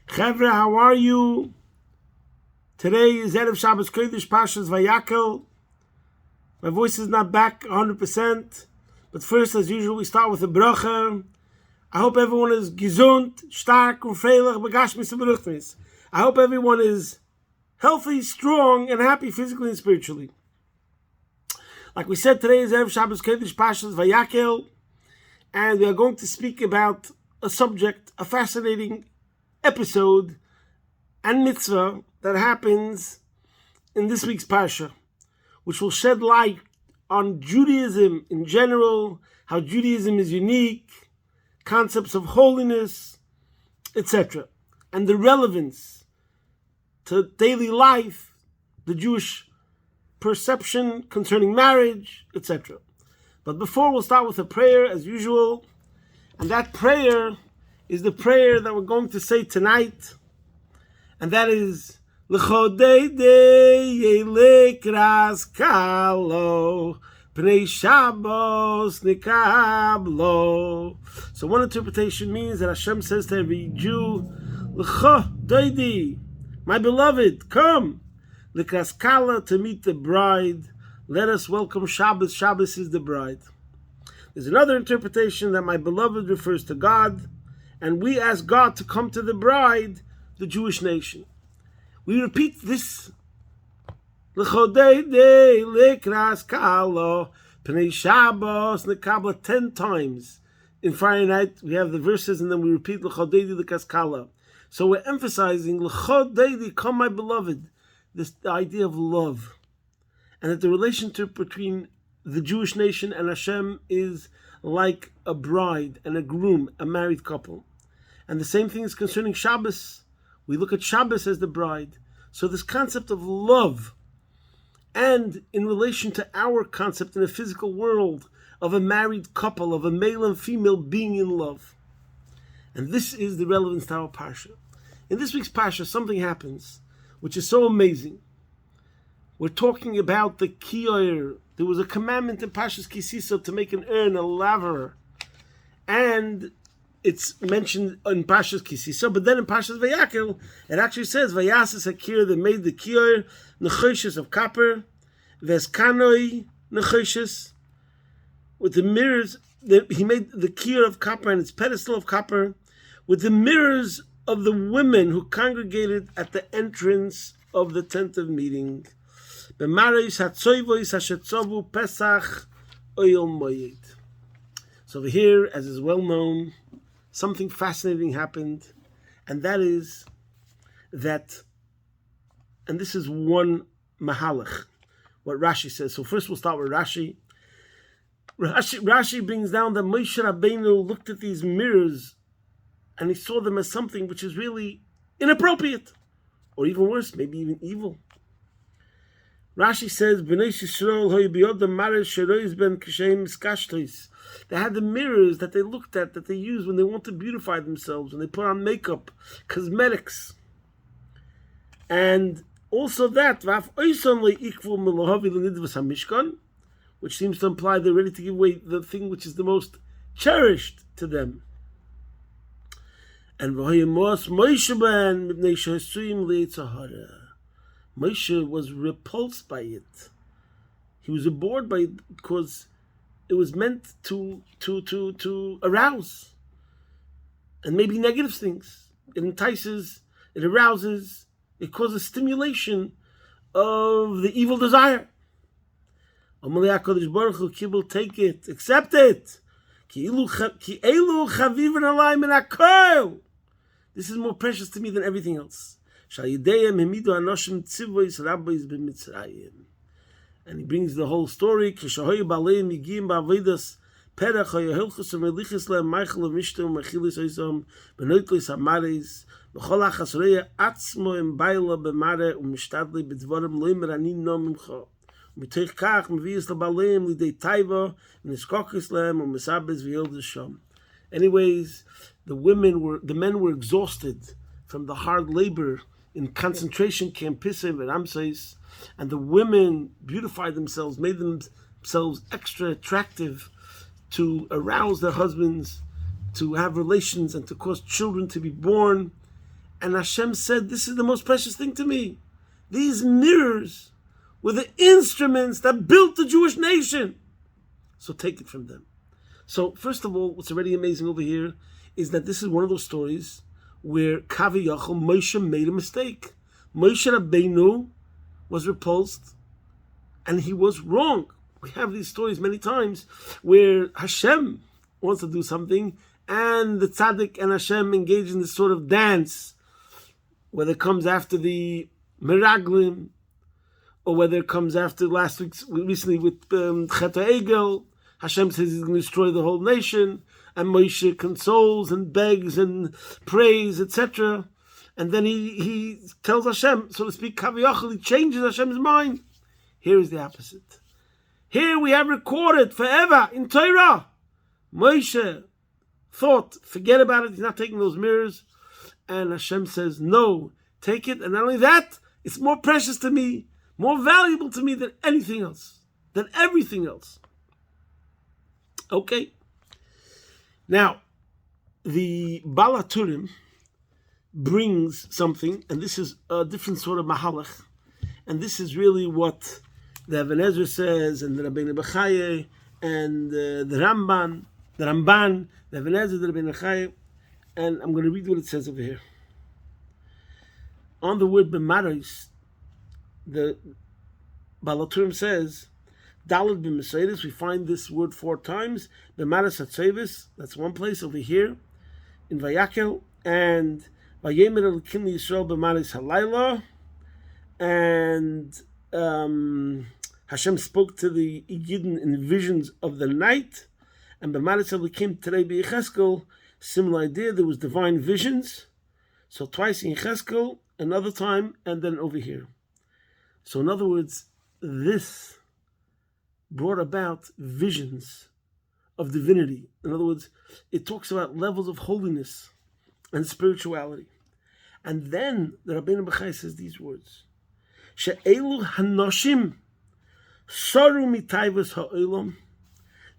Chevra, how are you? Today is Erev Shabbos Kodesh Pashas Vayakhel. My voice is not back 100%, but first, as usual, we start with a bracha. I hope everyone is gesund, stark, und freilich, begashmis und beruchtnis. I hope everyone is healthy, strong, and happy physically and spiritually. Like we said, today is Erev Shabbos Kodesh Pashas Vayakhel, and we are going to speak about a subject, a fascinating episode and mitzvah that happens in this week's Parsha, which will shed light on Judaism in general, how Judaism is unique, concepts of holiness, etc., and the relevance to daily life, the Jewish perception concerning marriage, etc. But before, we'll start with a prayer as usual, and that prayer is the prayer that we're going to say tonight, and that is L'chodei dei lekras kalo pnei Shabbos nikablo. So one interpretation means that Hashem says to every Jew, L'chodei, my beloved, come, lekras kala, to meet the bride. Let us welcome Shabbos. Shabbos is the bride. There's another interpretation that my beloved refers to God, and we ask God to come to the bride, the Jewish nation. We repeat this L'chodei dei lekras kalo pnei Shabbos nekabla 10 times. In Friday night we have the verses and then we repeat L'chodei dei lekras kalo. So we're emphasizing L'chodei dei, come my beloved, the idea of love, and that the relationship between the Jewish nation and Hashem is like a bride and a groom, a married couple. And the same thing is concerning Shabbos. We look at Shabbos as the bride. So this concept of love, and in relation to our concept in the physical world of a married couple, of a male and female being in love. And this is the relevance to our Parsha. In this week's Parsha, something happens which is so amazing. We're talking about the kior. There was a commandment in Parshas Kisisa to make an urn, a laver. And it's mentioned in Parshas Kisisa, but then in Parshas Vayakhel, it actually says, Vayasis Hakir, that made the kior, nechoshes of copper, veskanoi nechoshes, with the mirrors, he made the kior of copper and its pedestal of copper, with the mirrors of the women who congregated at the entrance of the tent of meeting. So over here, as is well known, something fascinating happened, and that is that, and this is one mahalach, what Rashi says. So first we'll start with Rashi. Rashi brings down that Moshe Rabbeinu looked at these mirrors and he saw them as something which is really inappropriate, or even worse, maybe even evil. Rashi says, B'nai Yisrael hoy biyodam mares sherois ben kashem miskashtos. They had the mirrors that they looked at, that they used when they want to beautify themselves, when they put on makeup, cosmetics. And also that, which seems to imply they're ready to give away the thing which is the most cherished to them. And Moshe was repulsed by it. He was abhorred by it because it was meant to arouse, and maybe negative things. It entices, it arouses, it causes stimulation of the evil desire. Amalei HaKadosh Baruch Hu kibul, take it, accept it. Ki elu chavivin alai min hakol. This is more precious to me than everything else. And he brings the whole story. Anyways, the men were exhausted from the hard labor in concentration camp Pisev and Ramses, and the women beautified themselves, made themselves extra attractive to arouse their husbands, to have relations and to cause children to be born. And Hashem said, this is the most precious thing to me. These mirrors were the instruments that built the Jewish nation. So take it from them. So first of all, what's already amazing over here is that this is one of those stories where Vayakhel Moshe made a mistake. Moshe Rabbeinu was repulsed and he was wrong. We have these stories many times where Hashem wants to do something and the tzaddik and Hashem engage in this sort of dance, whether it comes after the Meraglim, or whether it comes after recently with Chet HaEgel. Hashem says he's going to destroy the whole nation, and Moshe consoles and begs and prays, etc. And then he tells Hashem, so to speak, Vayakhel, he changes Hashem's mind. Here is the opposite. Here we have recorded forever in Torah, Moshe thought, forget about it, he's not taking those mirrors. And Hashem says, no, take it. And not only that, it's more precious to me, more valuable to me than anything else, than everything else. Okay. Now, the Baal HaTurim brings something, and this is a different sort of mahalach, and this is really what the Even Ezra says, and the Rabbeinu Bechaye, and the Ramban, the Even Ezra, the Rabbeinu Bechaye, and I'm going to read what it says over here. On the word b'maros, the Baal HaTurim says, Daled b'Mercedes, we find this word 4 times. B'maros HaTzovis, that's one place over here in Vayakhel, and Vayemer Elokim Yisrael b'maros halayla, and Hashem spoke to the Yidden in visions of the night, and b'maros Elokim today b'Yecheskel, similar idea, there was divine visions. So twice in Yecheskel, another time, and then over here. So in other words, this brought about visions of divinity. In other words, it talks about levels of holiness and spirituality. And then the Rabbeinu Bechaye says these words: She'elu hanoshim saru mitayvus ha'olam.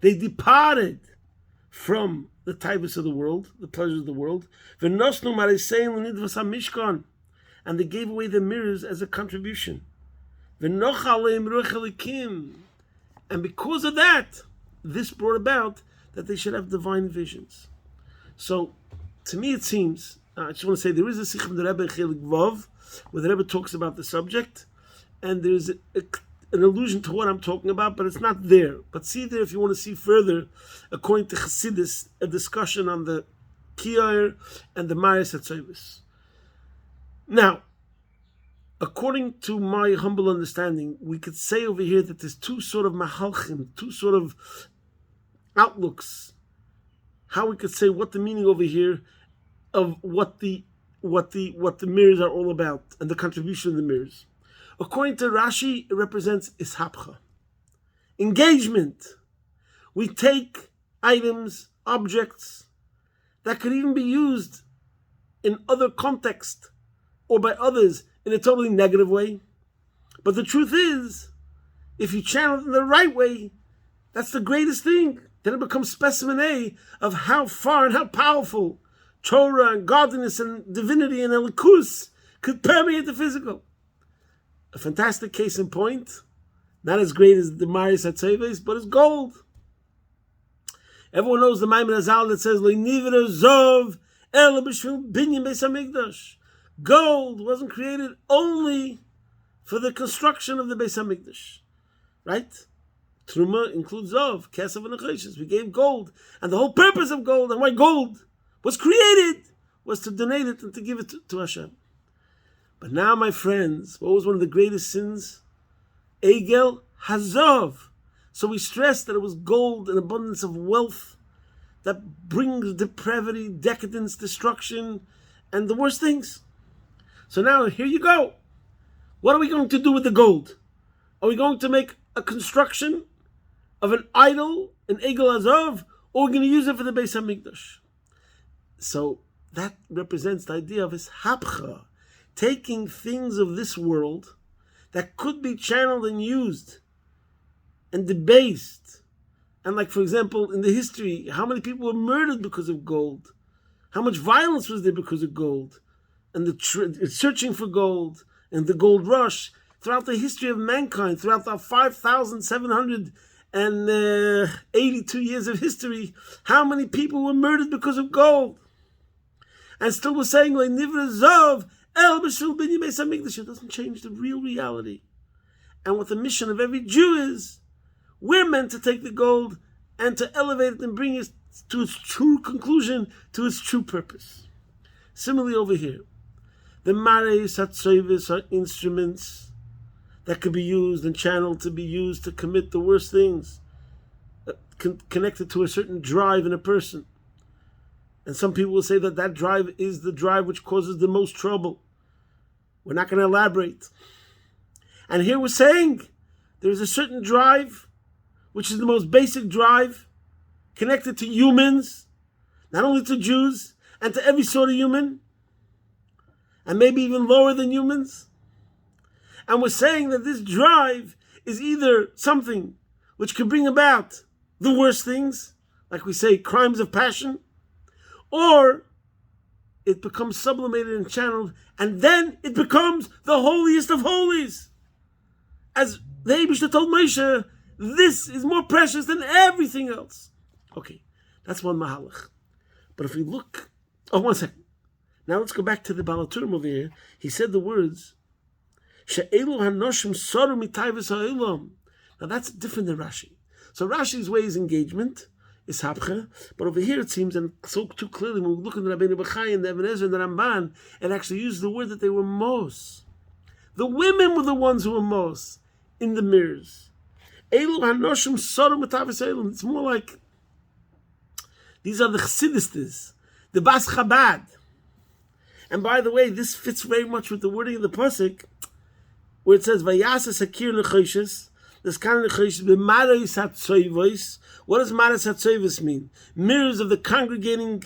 They departed from the taivus of the world, the pleasures of the world. V'nosnu marisein l'nidvas hamishkan, and they gave away the mirrors as a contribution. V'nocha aleim ruach elikim, and because of that, this brought about that they should have divine visions. So, to me it seems, I just want to say, there is a sikh from the Rebbe in Chelik Vav, where the Rebbe talks about the subject, and there's an allusion to what I'm talking about, but it's not there. But see there if you want to see further, according to Chassidus, a discussion on the Kiyar and the Maris HaTzovis. Now, according to my humble understanding, we could say over here that there's 2 sort of mahalchim, 2 sort of outlooks, how we could say what the meaning over here of what the mirrors are all about and the contribution of the mirrors. According to Rashi, it represents ishapcha, engagement. We take items, objects that could even be used in other context or by others in a totally negative way. But the truth is, if you channel it in the right way, that's the greatest thing. Then it becomes specimen A of how far and how powerful Torah and godliness and divinity and elikus could permeate the physical. A fantastic case in point, not as great as the Maris HaTzovis, but it's gold. Everyone knows the Maimon Azal that says, Le'nivra zov el b'shvil binyan beis hamikdash. Gold wasn't created only for the construction of the Beis HaMikdash, right? Truma includes Zov, Kesef, and Nechoshes. We gave gold, and the whole purpose of gold and why gold was created was to donate it and to give it to Hashem. But now, my friends, what was one of the greatest sins? Egel Hazov. So we stressed that it was gold and abundance of wealth that brings depravity, decadence, destruction, and the worst things. So now, here you go. What are we going to do with the gold? Are we going to make a construction of an idol, an Egel Hazov, or are we going to use it for the Beis HaMikdash? So that represents the idea of ishapcha, taking things of this world that could be channeled and used and debased. And like, for example, in the history, how many people were murdered because of gold? How much violence was there because of gold? and searching for gold and the gold rush throughout the history of mankind, throughout the 5,782 years of history, how many people were murdered because of gold? And still we're saying, like Nivra Zov, El B'Shul Bin Yimei Samikdash. It doesn't change the real reality. And what the mission of every Jew is, we're meant to take the gold and to elevate it and bring it to its true conclusion, to its true purpose. Similarly over here, the Mareis HaTzovis are instruments that could be used and channeled to be used to commit the worst things, connected to a certain drive in a person. And some people will say that that drive is the drive which causes the most trouble. We're not going to elaborate. And here we're saying there is a certain drive, which is the most basic drive, connected to humans, not only to Jews, and to every sort of human, and maybe even lower than humans. And we're saying that this drive is either something which can bring about the worst things, like we say, crimes of passion, or it becomes sublimated and channeled, and then it becomes the holiest of holies. As the Eibishter told Moshe, this is more precious than everything else. Okay, that's one mahalach. But if we look, one second. Now let's go back to the Balaturim over here. He said the words, She'elu hanoshim soru mitayvus ha'olam. Now that's different than Rashi. So Rashi's way is engagement, is hapcha, but over here it seems, and so too clearly when we look at the Rabbeinu Bachai and the Even Ezra and the Ramban, it actually uses the word that they were mos. The women were the ones who were mos in the mirrors. Elu hanoshim soru mitayvus ha'olam. It's more like, these are the Chassidistas, the Bas Chabad. And by the way, this fits very much with the wording of the pasuk, where it says, "Vayasa sakir nechoshes." This kind of nechoshes b'maros hatzoivos. What does maros hatzoivos mean? Mirrors of the congregating,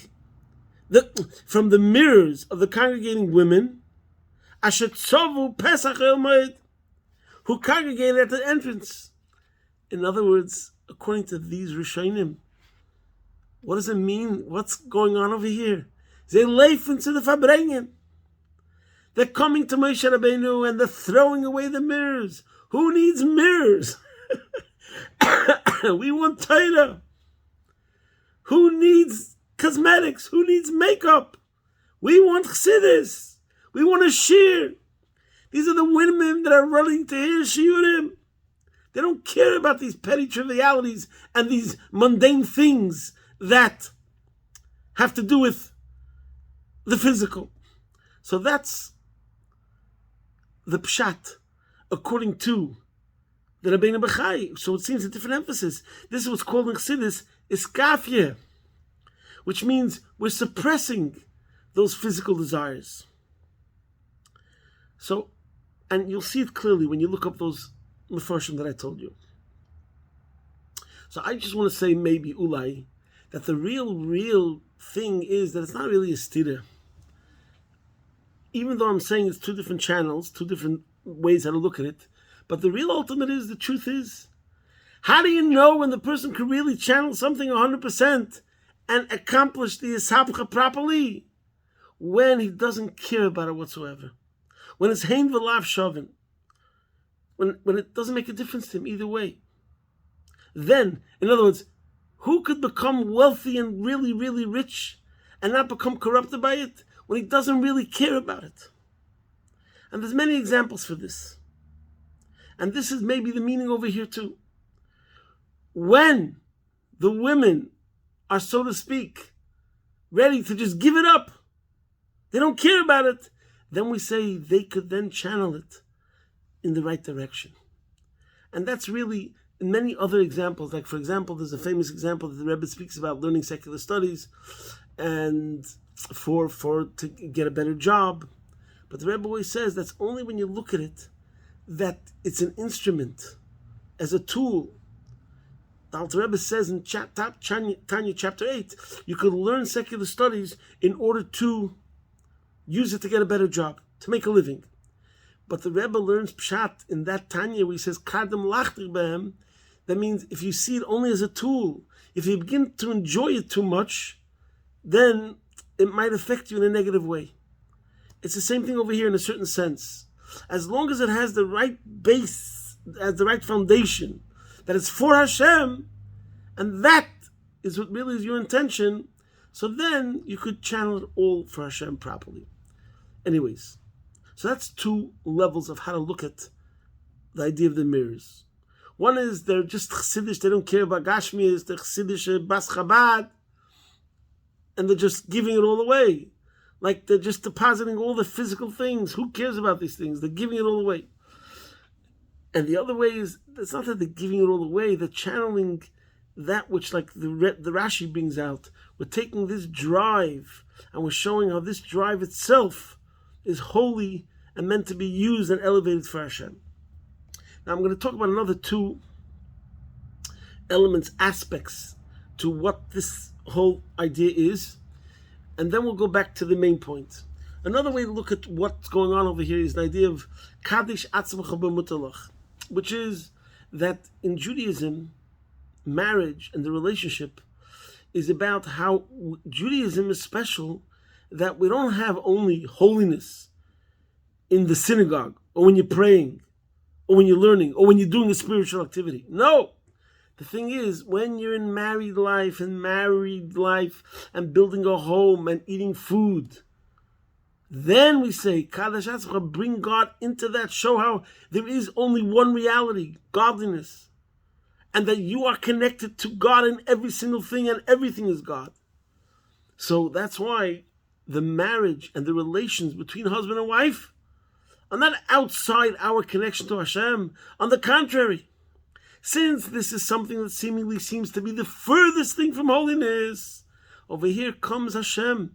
from the mirrors of the congregating women, asher tzovu pesach el moed, who congregated at the entrance. In other words, according to these Rishonim, what does it mean? What's going on over here? They leifen to the Fabrengen. They're coming to Moshe Rabbeinu and they're throwing away the mirrors. Who needs mirrors? We want Torah. Who needs cosmetics? Who needs makeup? We want chassidus. We want a shir. These are the women that are running to hear shiurim. They don't care about these petty trivialities and these mundane things that have to do with the physical. So that's the pshat, according to the Rabbeinu Bachai. So it seems a different emphasis. This is what's called in Chassidus iskafye, which means we're suppressing those physical desires. So, and you'll see it clearly when you look up those mefarshim that I told you. So I just want to say maybe ulai, that the real thing is that it's not really a stira. Even though I'm saying it's two different channels, two different ways how to look at it, but the real ultimate is, the truth is, how do you know when the person can really channel something 100% and accomplish the ishapcha properly? When he doesn't care about it whatsoever. When it's hein v'lav shavin. When it doesn't make a difference to him either way. Then, in other words, who could become wealthy and really, really rich and not become corrupted by it? When he doesn't really care about it. And there's many examples for this. And this is maybe the meaning over here too. When the women are, so to speak, ready to just give it up, they don't care about it, then we say they could then channel it in the right direction. And that's really many other examples. Like, for example, there's a famous example that the Rebbe speaks about learning secular studies and for to get a better job. But the Rebbe always says that's only when you look at it that it's an instrument, as a tool. The Alter Rebbe says in Tanya chapter 8, you could learn secular studies in order to use it to get a better job, to make a living. But the Rebbe learns pshat in that Tanya where he says, Kadam lachter behem. That means if you see it only as a tool, if you begin to enjoy it too much, then it might affect you in a negative way. It's the same thing over here in a certain sense. As long as it has the right base, has the right foundation, that it's for Hashem, and that is what really is your intention, so then you could channel it all for Hashem properly. Anyways, so that's two levels of how to look at the idea of the mirrors. One is they're just chassidish, they don't care about Gashmias, they're chassidish Bas Chabad, and they're just giving it all away. Like they're just depositing all the physical things. Who cares about these things? They're giving it all away. And the other way is, it's not that they're giving it all away, they're channeling that which, like the Rashi brings out. We're taking this drive and we're showing how this drive itself is holy and meant to be used and elevated for Hashem. Now I'm going to talk about another two elements, aspects to what this whole idea is, and then we'll go back to the main point. Another way to look at what's going on over here is the idea of Kaddish Atzmacha B'Mutalach, which is that in Judaism, marriage and the relationship is about how Judaism is special, that we don't have only holiness in the synagogue, or when you're praying, or when you're learning, or when you're doing a spiritual activity. No! The thing is, when you're in married life and building a home and eating food, then we say, Kaddish Atzmacha, bring God into that, show how there is only one reality, godliness, and that you are connected to God in every single thing, and everything is God. So that's why the marriage and the relations between husband and wife are not outside our connection to Hashem. On the contrary, since this is something that seemingly seems to be the furthest thing from holiness, over here comes Hashem.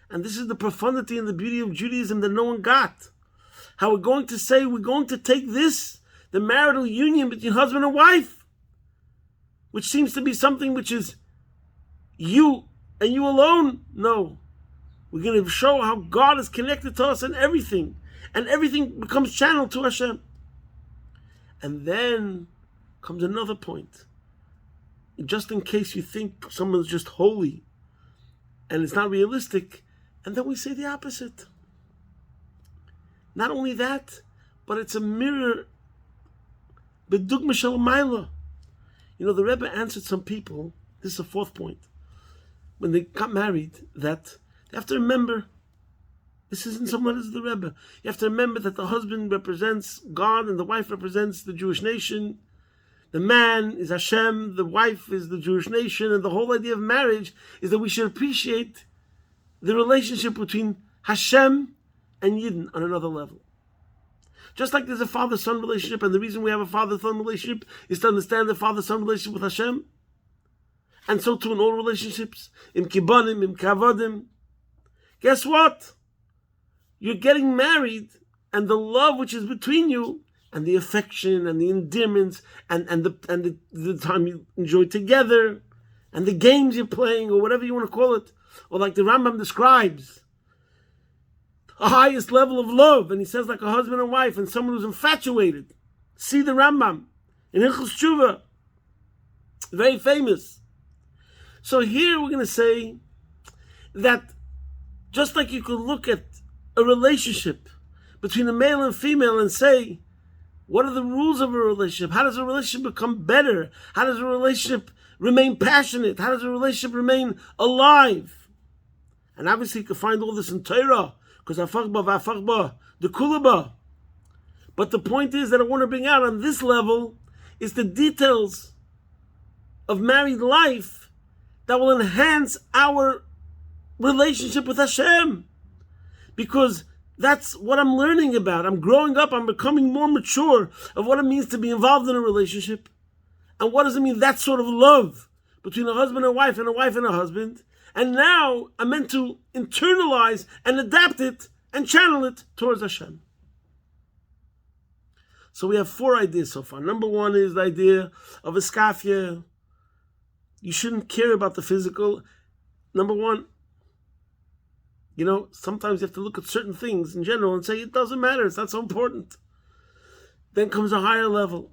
And this is the profundity and the beauty of Judaism that no one got. How we're going to say, we're going to take this, the marital union between husband and wife, which seems to be something which is you and you alone. No. We're going to show how God is connected to us in everything. And everything becomes channeled to Hashem. And then comes another point. Just in case you think someone's just holy and it's not realistic, and then we say the opposite. Not only that, but it's a mirror. B'dugma shel Maila. The Rebbe answered some people, this is the fourth point, when they got married, that they have to remember, this isn't some letters of the Rebbe, you have to remember that the husband represents God and the wife represents the Jewish nation. The man is Hashem, the wife is the Jewish nation, and the whole idea of marriage is that we should appreciate the relationship between Hashem and Yidden on another level. Just like there's a father-son relationship, and the reason we have a father-son relationship is to understand the father-son relationship with Hashem. And so too in all relationships, in kibbonim, in kavodim. Guess what? You're getting married, and the love which is between you, and the affection and the endearments and the time you enjoy together, and the games you're playing, or whatever you want to call it, or like the Rambam describes, a highest level of love, and he says like a husband and wife, and someone who's infatuated. See the Rambam in Hilchos Tshuva, very famous. So here we're going to say that just like you could look at a relationship between a male and female and say, what are the rules of a relationship? How does a relationship become better? How does a relationship remain passionate? How does a relationship remain alive? And obviously you can find all this in Torah, because afachba, the kulaba. But the point is that I want to bring out on this level is the details of married life that will enhance our relationship with Hashem. Because that's what I'm learning about. I'm growing up, I'm becoming more mature of what it means to be involved in a relationship. And what does it mean, that sort of love between a husband and a wife and a husband. And now I'm meant to internalize and adapt it and channel it towards Hashem. So we have four ideas so far. Number one is the idea of iskafia. You shouldn't care about the physical. Number one, sometimes you have to look at certain things in general and say, it doesn't matter, it's not so important. Then comes a higher level.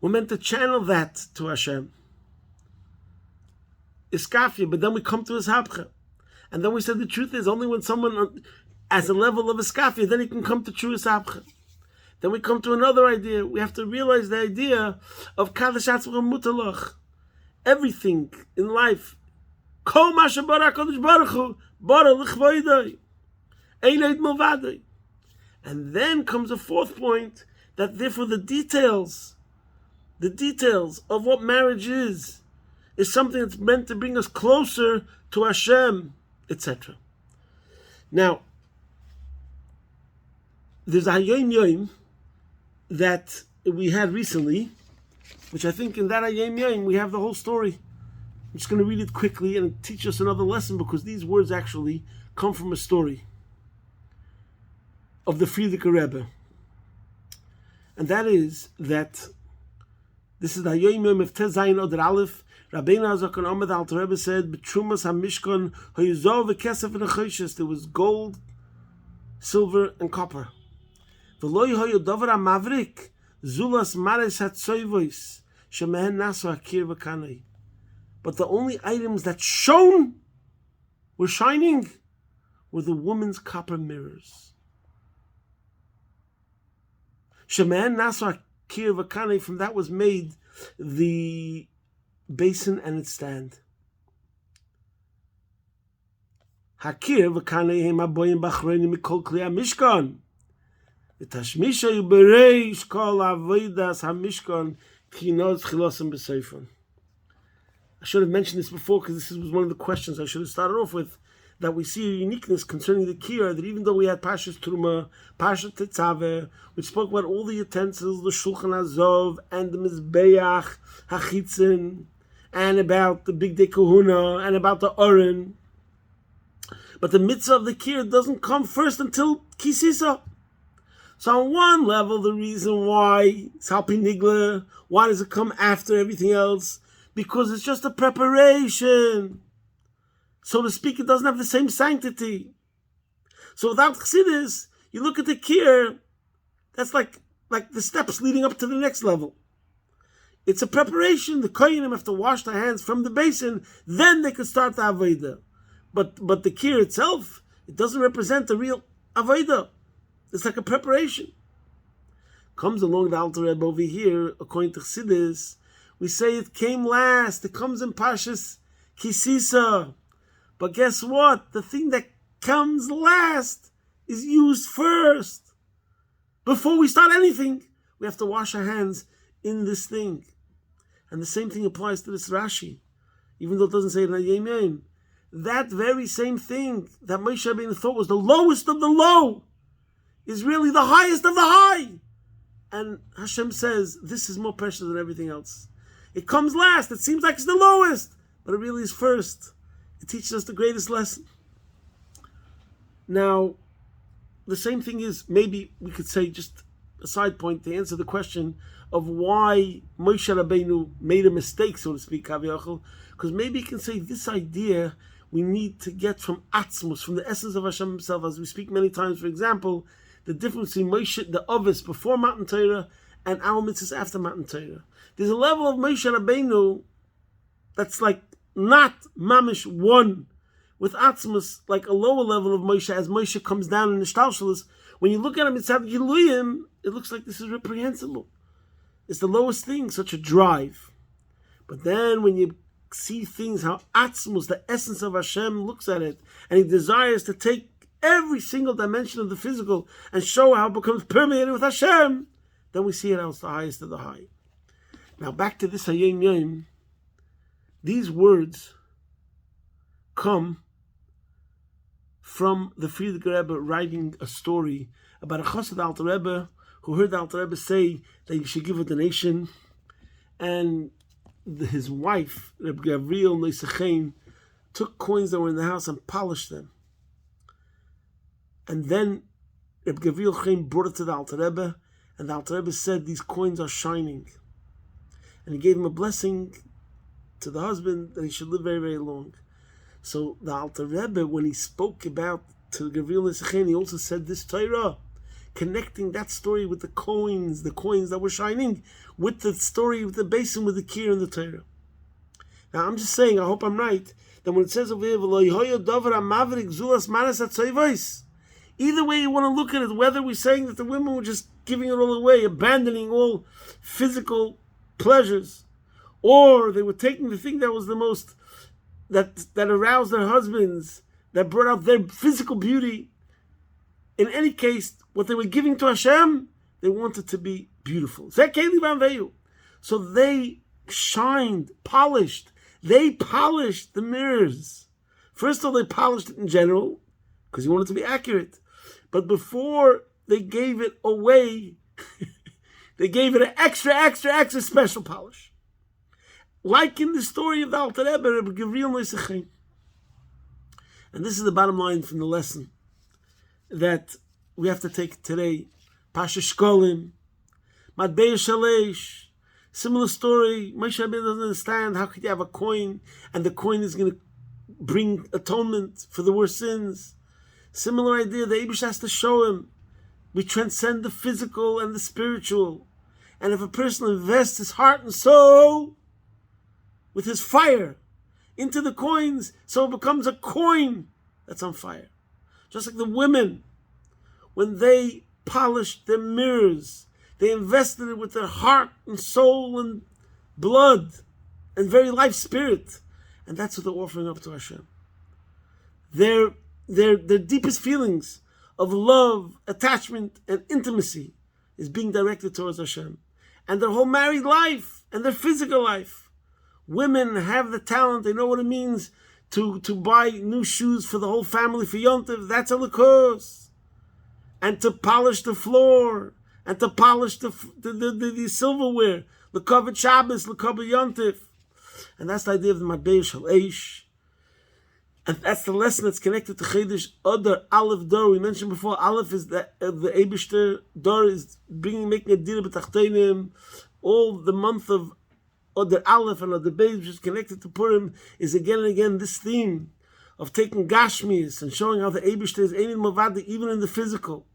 We're meant to channel that to Hashem. Iskafia, but then we come to his hapcha. And then we said the truth is only when someone as a level of Iskafia, then he can come to true Isabcha. Then we come to another idea. We have to realize the idea of Kadosh Atzmach Mutalach. Everything in life, Kol Masha Bara Kodesh Baruch Hu, Bara L'chvoidai, Einaid Milvadai. And then comes a fourth point, that therefore the details of what marriage is something that's meant to bring us closer to Hashem, etc. Now, there's a Hayom Yom that we had recently, which I think in that Hayom Yom we have the whole story. I'm just going to read it quickly and teach us another lesson, because these words actually come from a story of the Frierdiker Rebbe. And that is that this is the Hayom Yom of Tez Zayin Oder Aleph. Rabbeinu Hazakon Ahmed Alter Rebbe said, "B'trumas hamishkan hayuzov v'kesef v'nechoshes." There was gold, silver, and copper. V'loy hayu davar hamavrik zulas mares hatzoyvos shemehen nasu hakir v'kanei. But the only items that shone, were shining, were the woman's copper mirrors. Shemehen nasu hakir v'kanei. From that was made the basin and its stand. Hakir v'kanei hem aboyim b'achronim mikol kli hamishkan. V'tashmisha yubereish kol avodas hamishkan kinod chilosim b'seifon. I should have mentioned this before, because this was one of the questions I should have started off with, that we see a uniqueness concerning the kir, that even though we had Pashas Truma, Pashas Tetzaveh, we spoke about all the utensils, the Shulchan Azov, and the Mizbeach, Hachitzin, and about the Big Day Kahuna, and about the Oren. But the mitzvah of the kir doesn't come first until Kisisa. So on one level, the reason why it's Halpi Nigla, why does it come after everything else? Because it's just a preparation. So to speak, it doesn't have the same sanctity. So without Chassidus, you look at the kir, that's like the steps leading up to the next level. It's a preparation. The kohenim have to wash their hands from the basin, then they can start the avodah. But the kir itself, it doesn't represent the real avodah. It's like a preparation. Comes along the Alter Rebbe over here, according to Chassidus, we say it came last. It comes in Pashas Kisisa. But guess what? The thing that comes last is used first. Before we start anything, we have to wash our hands in this thing. And the same thing applies to this Rashi, even though it doesn't say it in Hayom Yom. That very same thing that Moshe Rabbeinu thought was the lowest of the low is really the highest of the high. And Hashem says, this is more precious than everything else. It comes last. It seems like it's the lowest, but it really is first. It teaches us the greatest lesson. Now, the same thing is, maybe we could say, just a side point to answer the question of why Moshe Rabbeinu made a mistake, so to speak, Vayakhel, because maybe you can say this idea we need to get from Atzmus, from the essence of Hashem himself, as we speak many times. For example, the difference between Moshe, the Ovis before Matan Torah, and our mitzvahs after Matan Torah. There's a level of Moshe Rabbeinu that's like not mamish one with Atzmus, like a lower level of Moshe, as Moshe comes down in the Shtalshalis. When you look at him inside Giluyim, it looks like this is reprehensible. It's the lowest thing, such a drive. But then when you see things, how Atzmus, the essence of Hashem, looks at it, and he desires to take every single dimension of the physical and show how it becomes permeated with Hashem, then we see it as the highest of the high. Now back to this Hayom Yom. These words come from the Frierdiker Rebbe writing a story about a chassid Alter Rebbe who heard the Alter Rebbe say that you should give a donation, and his wife, Reb Gavriel Neisachim, took coins that were in the house and polished them. And then Reb Gavriel Chaim brought it to the Alter Rebbe, and the Alter Rebbe said, these coins are shining. And he gave him a blessing to the husband that he should live very, very long. So the Alter Rebbe, when he spoke about to Gavriel Neisachim, he also said this Torah, connecting that story with the coins that were shining, with the story with the basin, with the kir and the Torah. Now I'm just saying, I hope I'm right, that when it says over here, Either way you want to look at it, whether we're saying that the women were just giving it all away, abandoning all physical pleasures, or they were taking the thing that was the most, that aroused their husbands, that brought out their physical beauty. In any case, what they were giving to Hashem, they wanted to be beautiful. So they shined, polished. They polished the mirrors. First of all, they polished it in general, because you wanted to be accurate. But before they gave it away, they gave it an extra special polish. Like in the story of the Alter Rebbe, Rebbe Gavriel Nosechem. And this is the bottom line from the lesson that we have to take today. Pasha Shkolim, Matbei Shalesh. Similar story. Moshe Rabbeinu doesn't understand how could you have a coin and the coin is going to bring atonement for the worst sins. Similar idea. The Eibush has to show him we transcend the physical and the spiritual. And if a person invests his heart and soul with his fire into the coins, so it becomes a coin that's on fire. Just like the women, when they polished their mirrors, they invested it with their heart and soul and blood and very life spirit. And that's what they're offering up to Hashem. Their deepest feelings of love, attachment, and intimacy is being directed towards Hashem. And their whole married life and their physical life. Women have the talent, they know what it means to buy new shoes for the whole family for Yontif. That's a lekos. And to polish the floor, and to polish the silverware, lekavod Shabbos, lekavod Yontif. And that's the idea of the Matbei Shalesh. And that's the lesson that's connected to Chedesh Adar, Aleph Dor. We mentioned before, Aleph is the Eibishter, Dor is making a dira b'tachtenim. All the month of Adar Aleph and Adar Beis, which is connected to Purim, is again and again this theme of taking Gashmis and showing how the Eibishter is Ein Mavadi, even in the physical.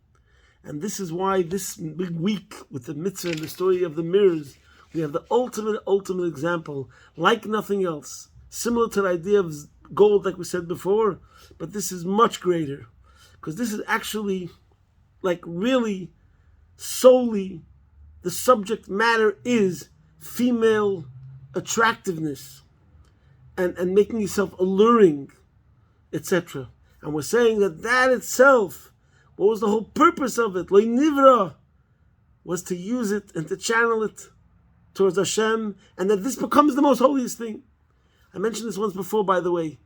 And this is why this big week with the mitzvah and the story of the mirrors, we have the ultimate example, like nothing else, similar to the idea of gold, like we said before, but this is much greater, because this is actually, like really, solely, the subject matter is female attractiveness, and making yourself alluring, etc. And we're saying that itself, what was the whole purpose of it? Lo nivra, was to use it and to channel it towards Hashem, and that this becomes the most holiest thing. I mentioned this once before, by the way.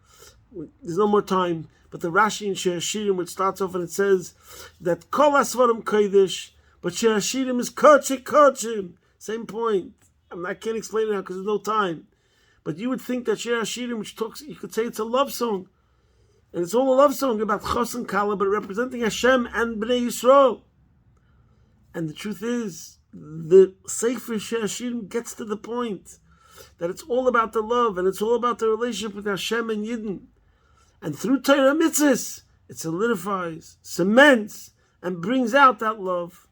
There's no more time. But the Rashi in Shir Hashirim, which starts off and it says that Kol HaSvarim Kodesh, but Shir Hashirim is Kodesh Kodeshim. Same point. I can't explain it now because there's no time. But you would think that Shir Hashirim, which talks, you could say it's a love song. And it's all a love song about Chos and Kala, but representing Hashem and Bnei Yisrael. And the truth is, the Sefer Shir Hashirim gets to the point that it's all about the love, and it's all about the relationship with Hashem and Yidden. And through Torah mitzvahs, it solidifies, cements, and brings out that love.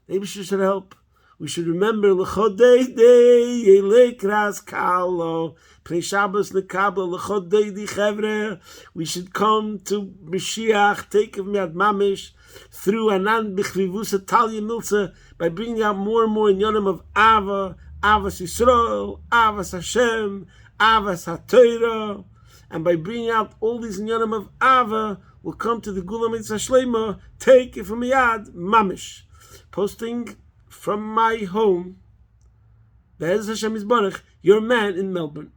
Maybe she should help. We should remember L'chodei Dei Yelekras Kalo Pnei Shabbos Nekabla L'chodei Di Chevre. We should come to Mashiach, take of Miad Mamish, through Anan B'chvivusa Talia Milsa, by bringing out more and more in Yonim of Ava, Avas Yisrael, Avas Hashem, Avas HaTorah, and by bringing out all these Yonim of Ava, we'll come to the Gula Mitzvah Shlema, take it from Yad Mamish. Posting from my home, Be'ez Hashem Yisbarach, your man in Melbourne.